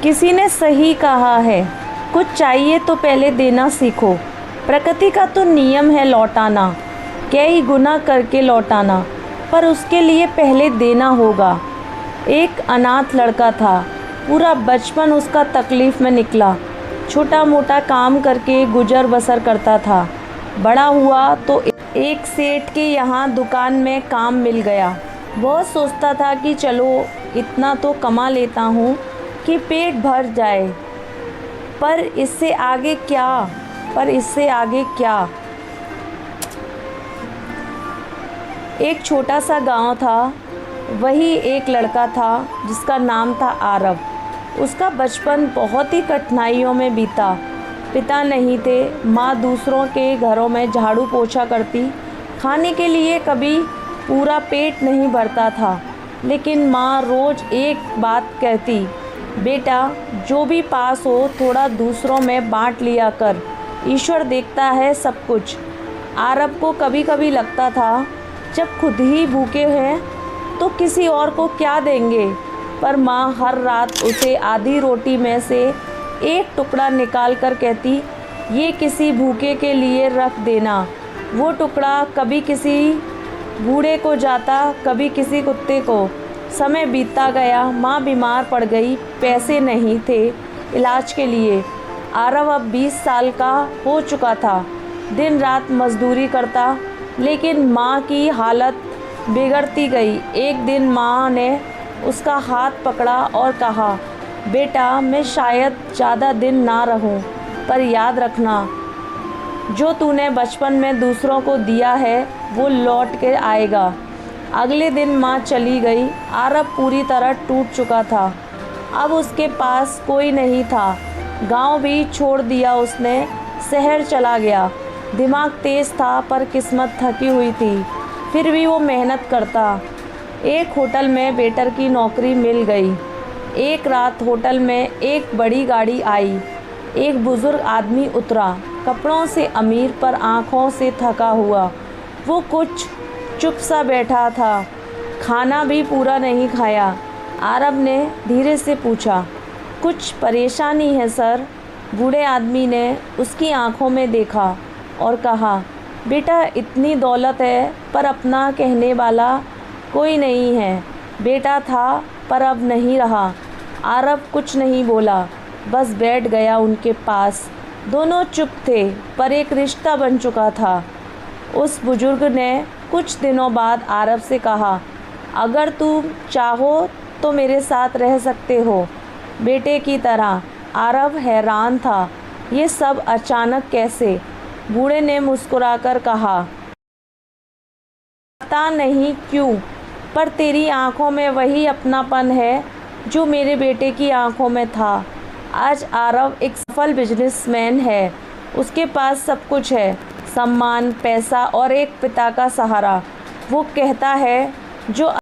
किसी ने सही कहा है, कुछ चाहिए तो पहले देना सीखो। प्रकृति का तो नियम है लौटाना, कई गुना करके लौटाना, पर उसके लिए पहले देना होगा। एक अनाथ लड़का था, पूरा बचपन उसका तकलीफ़ में निकला। छोटा मोटा काम करके गुजर बसर करता था। बड़ा हुआ तो एक सेठ के यहाँ दुकान में काम मिल गया। बहुत सोचता था कि चलो इतना तो कमा लेता हूँ कि पेट भर जाए, पर इससे आगे क्या। एक छोटा सा गांव था, वही एक लड़का था जिसका नाम था आरव। उसका बचपन बहुत ही कठिनाइयों में बीता। पिता नहीं थे, माँ दूसरों के घरों में झाड़ू पोछा करती। खाने के लिए कभी पूरा पेट नहीं भरता था, लेकिन माँ रोज़ एक बात कहती, बेटा जो भी पास हो थोड़ा दूसरों में बांट लिया कर, ईश्वर देखता है सब कुछ। आरव को कभी कभी लगता था जब खुद ही भूखे हैं तो किसी और को क्या देंगे, पर माँ हर रात उसे आधी रोटी में से एक टुकड़ा निकाल कर कहती, ये किसी भूखे के लिए रख देना। वो टुकड़ा कभी किसी बूढ़े को जाता, कभी किसी कुत्ते को। समय बीतता गया, माँ बीमार पड़ गई, पैसे नहीं थे इलाज के लिए। आरव अब 20 साल का हो चुका था, दिन रात मजदूरी करता, लेकिन माँ की हालत बिगड़ती गई। एक दिन माँ ने उसका हाथ पकड़ा और कहा, बेटा मैं शायद ज़्यादा दिन ना रहूं, पर याद रखना जो तूने बचपन में दूसरों को दिया है वो लौट के आएगा। अगले दिन माँ चली गई। आरव पूरी तरह टूट चुका था। अब उसके पास कोई नहीं था। गांव भी छोड़ दिया उसने, शहर चला गया। दिमाग तेज़ था पर किस्मत थकी हुई थी, फिर भी वो मेहनत करता। एक होटल में वेटर की नौकरी मिल गई। एक रात होटल में एक बड़ी गाड़ी आई। एक बुज़ुर्ग आदमी उतरा, कपड़ों से अमीर पर आँखों से थका हुआ। वो कुछ चुप सा बैठा था, खाना भी पूरा नहीं खाया। आरव ने धीरे से पूछा, कुछ परेशानी है सर? बूढ़े आदमी ने उसकी आँखों में देखा और कहा, बेटा इतनी दौलत है पर अपना कहने वाला कोई नहीं है। बेटा था पर अब नहीं रहा। आरव कुछ नहीं बोला, बस बैठ गया उनके पास। दोनों चुप थे, पर एक रिश्ता बन चुका था। उस बुजुर्ग ने कुछ दिनों बाद आरव से कहा, अगर तुम चाहो तो मेरे साथ रह सकते हो, बेटे की तरह। आरव हैरान था, ये सब अचानक कैसे? बूढ़े ने मुस्कुराकर कहा, पता नहीं क्यों, पर तेरी आंखों में वही अपनापन है जो मेरे बेटे की आंखों में था। आज आरव एक सफल बिजनेसमैन है। उसके पास सब कुछ है, सम्मान, पैसा और एक पिता का सहारा। वो कहता है, जो